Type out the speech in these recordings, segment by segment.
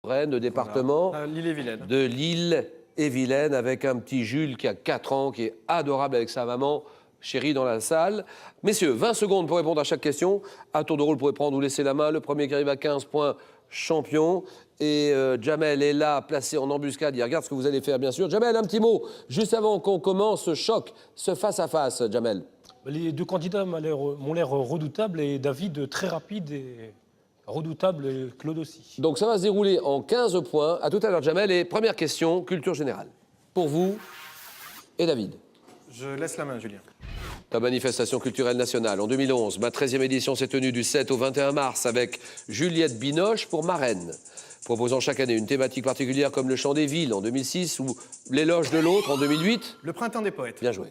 Rennes, le département l'Ille-et-Vilaine. de l'Ille-et-Vilaine, avec un petit Jules qui a 4 ans, qui est adorable avec sa maman, chérie dans la salle. Messieurs, 20 secondes pour répondre à chaque question. À tour de rôle, vous pouvez prendre ou laisser la main. Le premier qui arrive à 15 points, champion. Et Jamel est là, placé en embuscade. Il regarde ce que vous allez faire, bien sûr. Jamel, un petit mot, juste avant qu'on commence ce choc, ce face-à-face, Jamel. Les deux candidats m'ont l'air redoutables et David très rapide et redoutable et Claude aussi. Donc ça va se dérouler en 15 points. À tout à l'heure, Jamel. Et première question, culture générale. Pour vous et David. Je laisse la main, Julien. La manifestation culturelle nationale. En 2011, ma 13e édition s'est tenue du 7 au 21 mars avec Juliette Binoche pour marraine, proposant chaque année une thématique particulière comme le chant des villes en 2006 ou l'éloge de l'autre en 2008. Le printemps des poètes. Bien joué.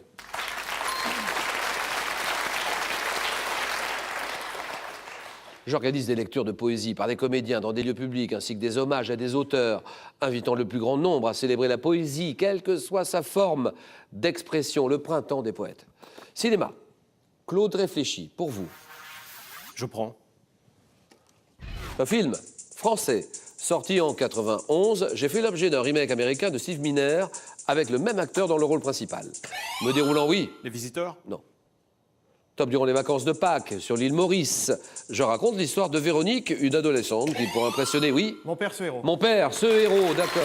J'organise des lectures de poésie par des comédiens dans des lieux publics, ainsi que des hommages à des auteurs, invitant le plus grand nombre à célébrer la poésie, quelle que soit sa forme d'expression, le printemps des poètes. Cinéma. Claude réfléchit, pour vous. Je prends. Un film français, sorti en 91, j'ai fait l'objet d'un remake américain de Steve Miner, avec le même acteur dans le rôle principal. Me déroulant, oui. Les Visiteurs? Non. Top durant les vacances de Pâques, sur l'île Maurice. Je raconte l'histoire de Véronique, une adolescente qui, pour impressionner, oui. Mon père, ce héros. Mon père, ce héros, d'accord.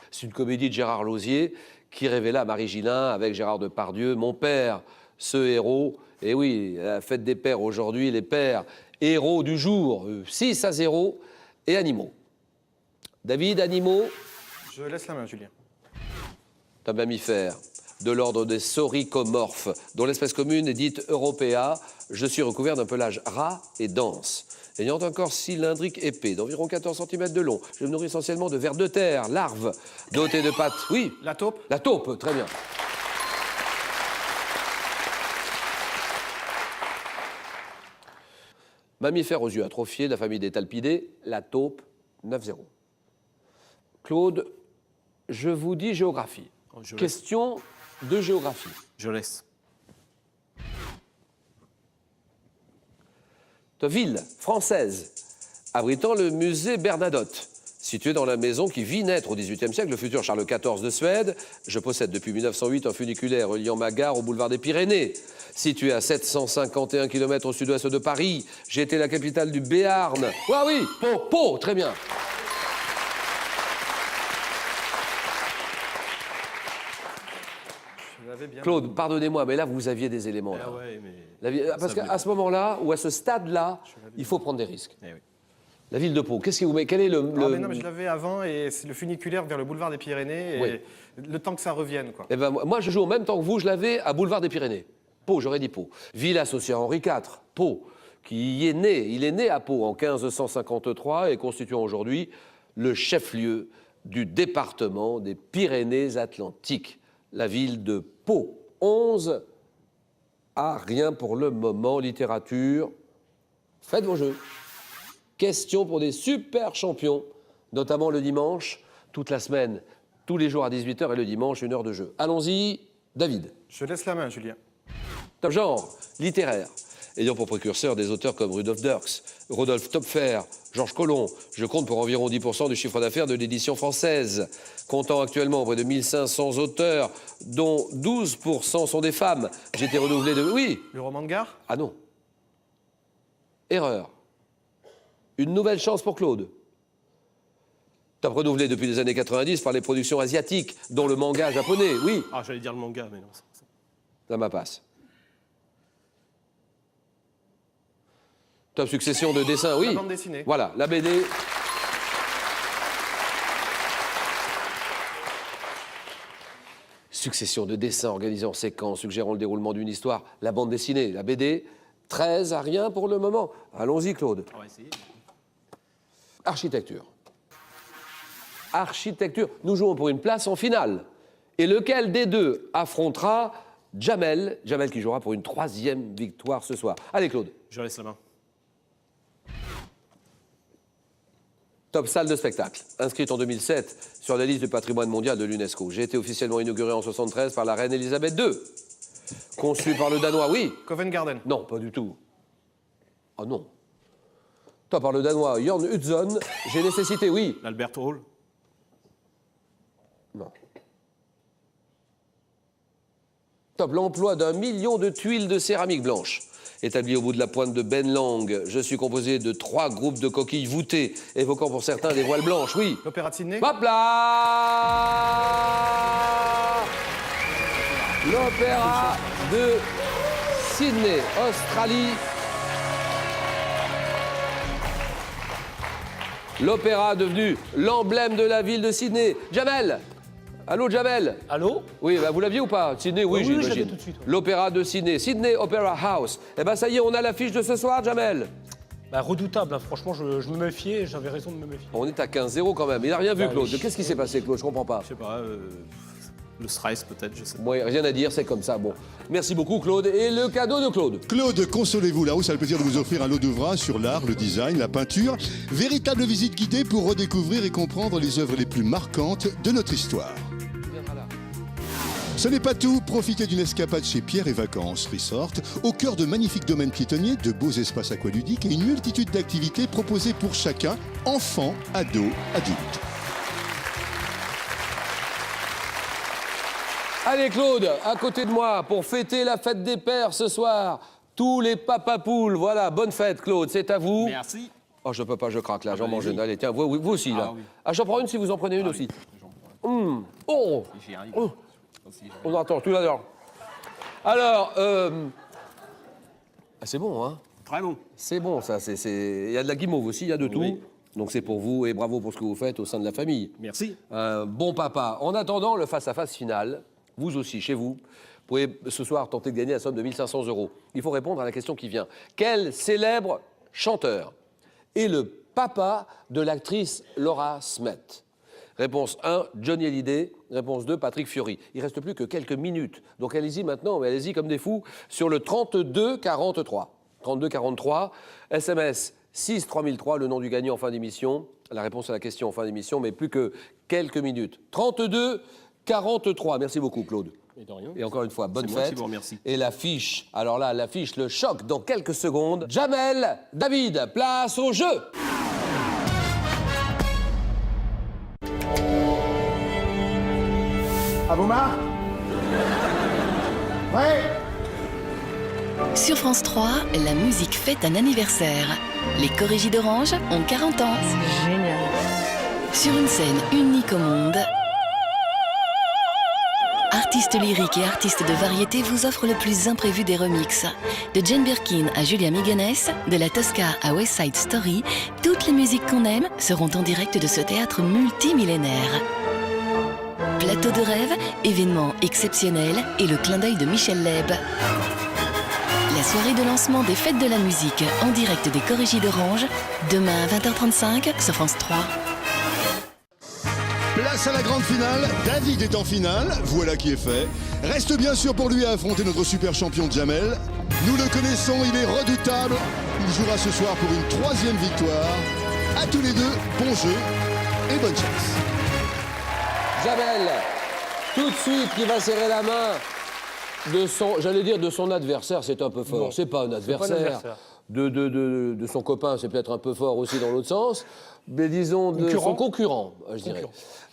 C'est une comédie de Gérard Lauzier qui révéla à Marie Gillin avec Gérard Depardieu, mon père, ce héros. Et oui, la fête des pères aujourd'hui, les pères, héros du jour, 6-0, et animaux. David, animaux. Je laisse la main, Julien. Un mammifère de l'ordre des sauricomorphes, dont l'espèce commune est dite européa. Je suis recouvert d'un pelage ras et dense. Ayant un corps cylindrique épais, d'environ 14 cm de long, je me nourris essentiellement de vers de terre, larves, dotées de pattes. Oui. La taupe. La taupe, très bien. Mammifère aux yeux atrophiés de la famille des talpidés, la taupe, 9-0. Claude, je vous dis géographie. Question de géographie. Je laisse. De ville française abritant le musée Bernadotte, situé dans la maison qui vit naître au XVIIIe siècle, le futur Charles XIV de Suède. Je possède depuis 1908 un funiculaire reliant ma gare au boulevard des Pyrénées. Situé à 751 km au sud-ouest de Paris, j'ai été la capitale du Béarn. Ah oui, Pau, Pau, très bien. Claude, pardonnez-moi, mais là, vous aviez des éléments. Là. Ah ouais, mais... Parce qu'à ce moment-là, ou à ce stade-là, il faut prendre des risques. Eh oui. La ville de Pau, qu'est-ce que vous mettez? Quel est le... Ah, mais non, mais je l'avais avant, et c'est le funiculaire vers le boulevard des Pyrénées, et Oui. le temps que ça revienne, quoi. Eh ben, moi, je joue en même temps que vous, je l'avais à boulevard des Pyrénées. Pau, j'aurais dit Pau. Ville associée à Henri IV, Pau, qui y est né. Il est né à Pau en 1553 et constituant aujourd'hui le chef-lieu du département des Pyrénées-Atlantiques. La ville de Pau. 11 à rien pour le moment. Littérature, faites vos jeux. Question pour des super champions, notamment le dimanche, toute la semaine, tous les jours à 18h et le dimanche, 1 heure de jeu. Allons-y, David. Je laisse la main, Julien. Top genre, littéraire, ayant pour précurseur des auteurs comme Rudolf Dirks, Rodolphe Töpffer, Georges Colomb. Je compte pour environ 10% du chiffre d'affaires de l'édition française, comptant actuellement près de 1500 auteurs, dont 12% sont des femmes. J'ai été renouvelé de... Oui. Le roman de gare. Ah non. Erreur. Une nouvelle chance pour Claude. Top renouvelé depuis les années 90 par les productions asiatiques, dont le manga japonais, oui. Ah, j'allais dire le manga, mais non. Ça m'a passe. Top succession de dessins, oui. La bande dessinée. Voilà, la BD. Succession de dessins organisés en séquence, suggérant le déroulement d'une histoire. La bande dessinée, la BD. 13 à rien pour le moment. Allons-y, Claude. On va essayer. Architecture. Architecture. Nous jouons pour une place en finale. Et lequel des deux affrontera Jamel? Jamel qui jouera pour une 3e victoire ce soir. Allez, Claude. Je laisse la main. Top salle de spectacle, inscrite en 2007 sur la liste du patrimoine mondial de l'UNESCO. J'ai été officiellement inauguré en 1973 par la reine Elisabeth II. Conçu par le Danois, oui. Covent Garden. Non, pas du tout. Oh non. Top, par le Danois Jørn Utzon. J'ai nécessité, oui. L'Albert Hall. Non. Top, l'emploi d'1 million de tuiles de céramique blanche. Établi au bout de la pointe de Ben Lang, je suis composé de 3 groupes de coquilles voûtées, évoquant pour certains des voiles blanches, oui. L'Opéra de Sydney. Hop là! L'Opéra de Sydney, Australie. L'opéra devenu l'emblème de la ville de Sydney. Jamel! Allô, Jamel? Allô? Oui, bah, vous l'aviez ou pas? Sydney, oui, Oui, je l'avais j'imagine. tout de suite, oui. L'opéra de Sydney, Sydney Opera House. Eh ben ça y est, on a l'affiche de ce soir, Jamel. Bah, redoutable, hein. Franchement, je me méfiais, j'avais raison de me méfier. On est à 15-0 quand même. Il n'a rien vu, Bah, Claude. oui. Qu'est-ce qui s'est passé, Claude? Je comprends pas. Je sais pas, le stress peut-être, je sais pas. Moi, rien à dire, c'est comme ça. Bon, merci beaucoup, Claude. Et le cadeau de Claude? Claude, consolez-vous, la hausse a le plaisir de vous offrir un lot d'ouvrages sur l'art, le design, la peinture. Véritable visite guidée pour redécouvrir et comprendre les œuvres les plus marquantes de notre histoire. Ce n'est pas tout, profitez d'une escapade chez Pierre et Vacances Resort, au cœur de magnifiques domaines piétonniers, de beaux espaces aqualudiques et une multitude d'activités proposées pour chacun, enfants, ados, adultes. Allez, Claude, à côté de moi, pour fêter la fête des pères ce soir. Tous les papapoules, voilà, bonne fête, Claude, c'est à vous. Merci. Oh, je peux pas, je craque là, j'en bah, mange allez-y. une. Allez, tiens, vous aussi, là. Ah, oui. Ah, j'en prends une si vous en prenez une aussi. Oh, J'y arrive. Oh. Aussi, j'y arrive. on entend, tout l'adore. Alors, ah, c'est bon, hein? Très bon. C'est bon, ça. Il y a de la guimauve aussi, il y a de tout. Oui. Donc c'est pour vous et bravo pour ce que vous faites au sein de la famille. Merci. Un bon papa. En attendant le face-à-face final, vous aussi, chez vous, vous pouvez ce soir tenter de gagner la somme de 1 500 €. Il faut répondre à la question qui vient. Quel célèbre chanteur est le papa de l'actrice Laura Smet? Réponse 1, Johnny Hallyday. Réponse 2, Patrick Fiori. Il ne reste plus que quelques minutes. Donc allez-y maintenant, mais allez-y comme des fous, sur le 32 43. 32 43, SMS 6 3003, le nom du gagnant en fin d'émission. La réponse à la question en fin d'émission, mais plus que quelques minutes. 32 43. Merci beaucoup, Claude. Et de rien. Et encore une fois, bonne C'est moi qui fête. vous remercie. Et l'affiche, alors là, l'affiche, le choc dans quelques secondes. Jamel, David, place au jeu. À vos marques. Ouais. Sur France 3, la musique fête un anniversaire. Les Corrigis d'Orange ont 40 ans. C'est génial. Sur une scène unique au monde, artistes lyriques et artistes de variété vous offrent le plus imprévu des remixes. De Jane Birkin à Julia Migenes, de la Tosca à West Side Story, toutes les musiques qu'on aime seront en direct de ce théâtre multimillénaire. Plateau de rêve, événements exceptionnels et le clin d'œil de Michel Leb. La soirée de lancement des Fêtes de la musique en direct des Corrigis d'Orange, demain à 20h35 sur France 3. Place à la grande finale, David est en finale, voilà qui est fait. Reste bien sûr pour lui à affronter notre super champion Jamel. Nous le connaissons, il est redoutable. Il jouera ce soir pour une 3e victoire. À tous les deux, bon jeu et bonne chance. Jamel, tout de suite, qui va serrer la main de son, j'allais dire de son adversaire, c'est un peu fort. Non, C'est pas un adversaire. De son copain, c'est peut-être un peu fort aussi dans l'autre sens. Mais disons de son concurrent, je dirais.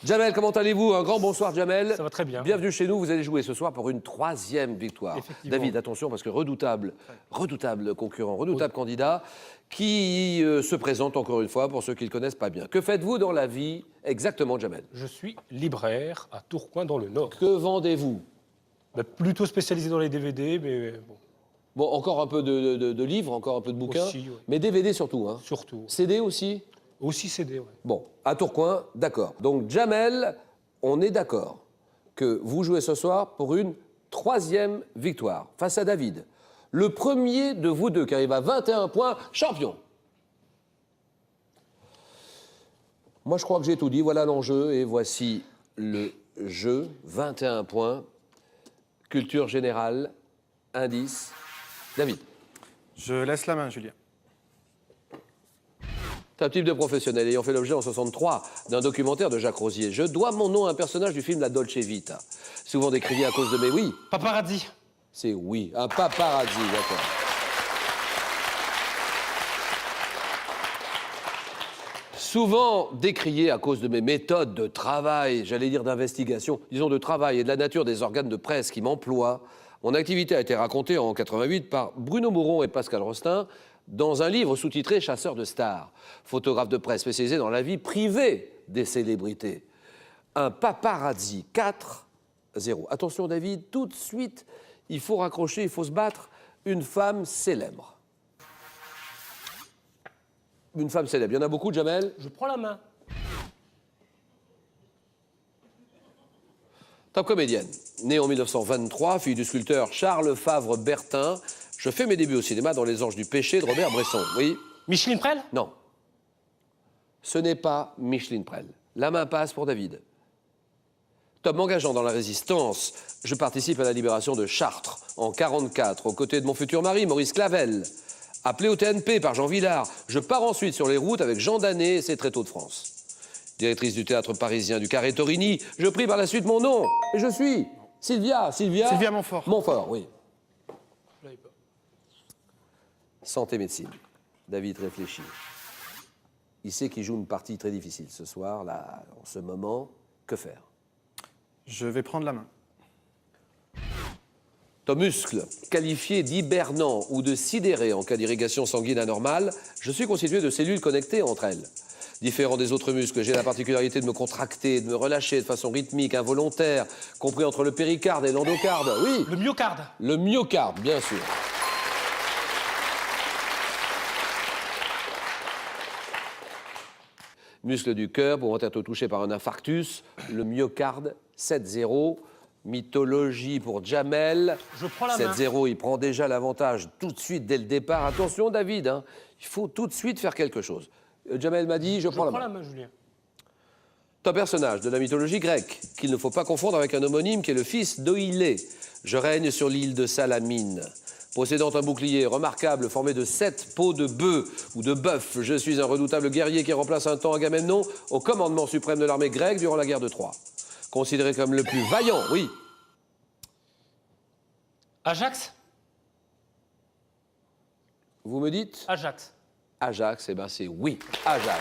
Jamel, comment allez-vous? Un grand bonsoir, Jamel. Ça va très bien. Bienvenue chez nous. Vous allez jouer ce soir pour une 3e victoire. Effectivement. David, attention, parce que redoutable concurrent, redoutable candidat, qui se présente encore une fois pour ceux qui ne le connaissent pas bien. Que faites-vous dans la vie exactement, Jamel? Je suis libraire à Tourcoing dans le Nord. Que vendez-vous? Bah, plutôt spécialisé dans les DVD, mais bon, Bon, encore un peu de livres, encore un peu de bouquins, Aussi, oui. mais DVD surtout. Hein. surtout. CD aussi? Aussi CD, ouais. Bon, à Tourcoing, d'accord. Donc, Jamel, on est d'accord que vous jouez ce soir pour une 3e victoire face à David. Le premier de vous deux qui arrive à 21 points, champion. Moi, je crois que j'ai tout dit. Voilà l'enjeu et voici le jeu. 21 points. Culture générale, indice. David. Je laisse la main, Julien. C'est un type de professionnel ayant fait l'objet en 63 d'un documentaire de Jacques Rosier. Je dois mon nom à un personnage du film La Dolce Vita, souvent décrié à cause de mes oui. Paparazzi. C'est oui, un paparazzi, d'accord. Souvent décrié à cause de mes méthodes de travail, j'allais dire d'investigation, disons de travail et de la nature des organes de presse qui m'emploient, mon activité a été racontée en 88 par Bruno Mouron et Pascal Rostin dans un livre sous-titré « Chasseurs de stars », photographe de presse spécialisé dans la vie privée des célébrités. Un paparazzi 4-0. Attention David, tout de suite, il faut raccrocher, il faut se battre. Une femme célèbre. Une femme célèbre. Il y en a beaucoup, Jamel? Je prends la main. Top comédienne. Née en 1923, fille du sculpteur Charles Favre-Bertin. Je fais mes débuts au cinéma dans Les Anges du Péché de Robert Bresson. Oui? Micheline Prel? Non. Ce n'est pas Micheline Prel. La main passe pour David. Top m'engageant dans la résistance, je participe à la libération de Chartres en 1944, aux côtés de mon futur mari, Maurice Clavel. Appelé au TNP par Jean Villard, je pars ensuite sur les routes avec Jean Danet et ses Tréteaux de France. Directrice du théâtre parisien du Carré Torigny, je pris par la suite mon nom. Et je suis Sylvia Montfort. Montfort, oui. Santé médecine. David réfléchit. Il sait qu'il joue une partie très difficile ce soir, là, en ce moment. Que faire? Je vais prendre la main. Ton muscle, qualifié d'hibernant ou de sidéré en cas d'irrigation sanguine anormale, je suis constitué de cellules connectées entre elles. Différent des autres muscles, j'ai la particularité de me contracter, de me relâcher de façon rythmique, involontaire, compris entre le péricarde et l'endocarde. Oui. Le myocarde. Le myocarde, bien sûr. Muscles du cœur pouvant être touchés par un infarctus, le myocarde, 7-0. Mythologie pour Jamel. Je prends la main. 7-0, il prend déjà l'avantage tout de suite dès le départ. Attention David, hein, il faut tout de suite faire quelque chose. Jamel m'a dit, je prends la main. Je prends la main, Julien. Ton personnage de la mythologie grecque, qu'il ne faut pas confondre avec un homonyme qui est le fils d'Oïlée. Je règne sur l'île de Salamine. Possédant un bouclier remarquable formé de 7 peaux de bœuf ou de bœuf, je suis un redoutable guerrier qui remplace un temps Agamemnon au commandement suprême de l'armée grecque durant la guerre de Troie. Considéré comme le plus vaillant, oui. Ajax? Vous me dites? Ajax. Ajax, eh bien c'est oui, Ajax.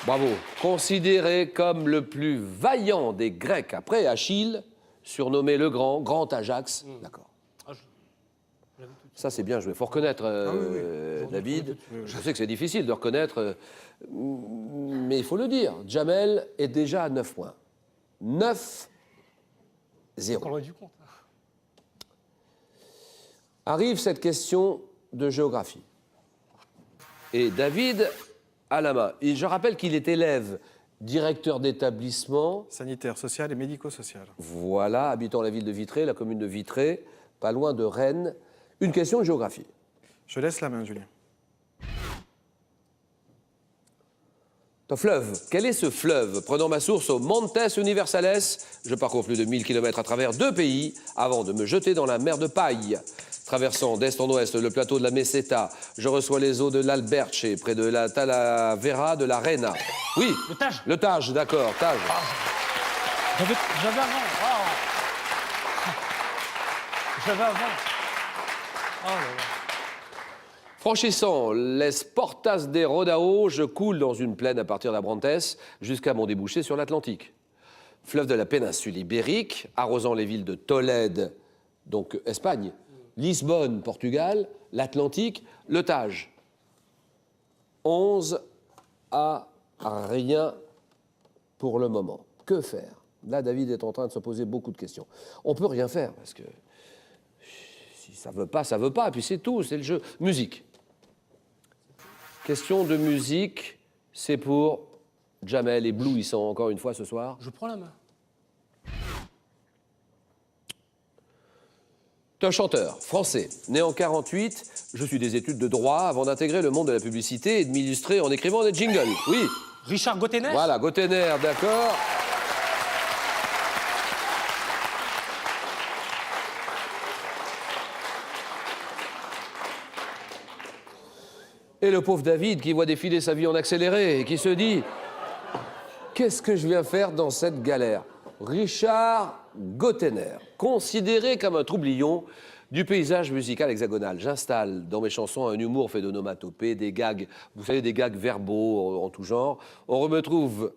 Bravo. Considéré comme le plus vaillant des Grecs après Achille, surnommé le Grand, Grand Ajax. D'accord. Ça, c'est bien joué. Il faut reconnaître, David. Je sais que c'est difficile de reconnaître, mais il faut le dire. Jamel est déjà à 9 points. 9-0. Encore loin du compte. Arrive cette question de géographie. Et David a la main. Et je rappelle qu'il est élève, directeur d'établissement. Sanitaire, social et médico-social. Voilà, habitant la ville de Vitré, la commune de Vitré, pas loin de Rennes. Une question de géographie. Je laisse la main, Julien. Ton fleuve. Quel est ce fleuve? Prenant ma source au Montes Universales, je parcours plus de 1000 km à travers 2 pays avant de me jeter dans la mer de Paille. Traversant d'est en ouest le plateau de la Meseta, je reçois les eaux de l'Alberche, près de la Talavera de la Rena. Oui. Le Tage. Le Tage, d'accord, Tage. J'avais avant. J'avais avant. Oh là là. Franchissant les Portas de Rodao, je coule dans une plaine à partir d'Abrantes jusqu'à mon débouché sur l'Atlantique. Fleuve de la péninsule ibérique, arrosant les villes de Tolède, donc Espagne, Lisbonne, Portugal, l'Atlantique, le Tage. 11 à rien pour le moment. Que faire? Là, David est en train de se poser beaucoup de questions. On ne peut rien faire, parce que si ça ne veut pas, ça ne veut pas, et puis c'est tout, c'est le jeu. Musique. Question de musique, c'est pour Jamel éblouissant encore une fois ce soir. Je prends la main. Tu es un chanteur français, né en 48. Je suis des études de droit avant d'intégrer le monde de la publicité et de m'illustrer en écrivant des jingles. Oui. Richard Gottener? Voilà, Gottener, d'accord. Et le pauvre David qui voit défiler sa vie en accéléré et qui se dit « Qu'est-ce que je viens faire dans cette galère ?» Richard Gottener, considéré comme un troublion, Du paysage musical hexagonal, j'installe dans mes chansons un humour fait d'onomatopées, des gags, vous savez, des gags verbaux en tout genre. On retrouve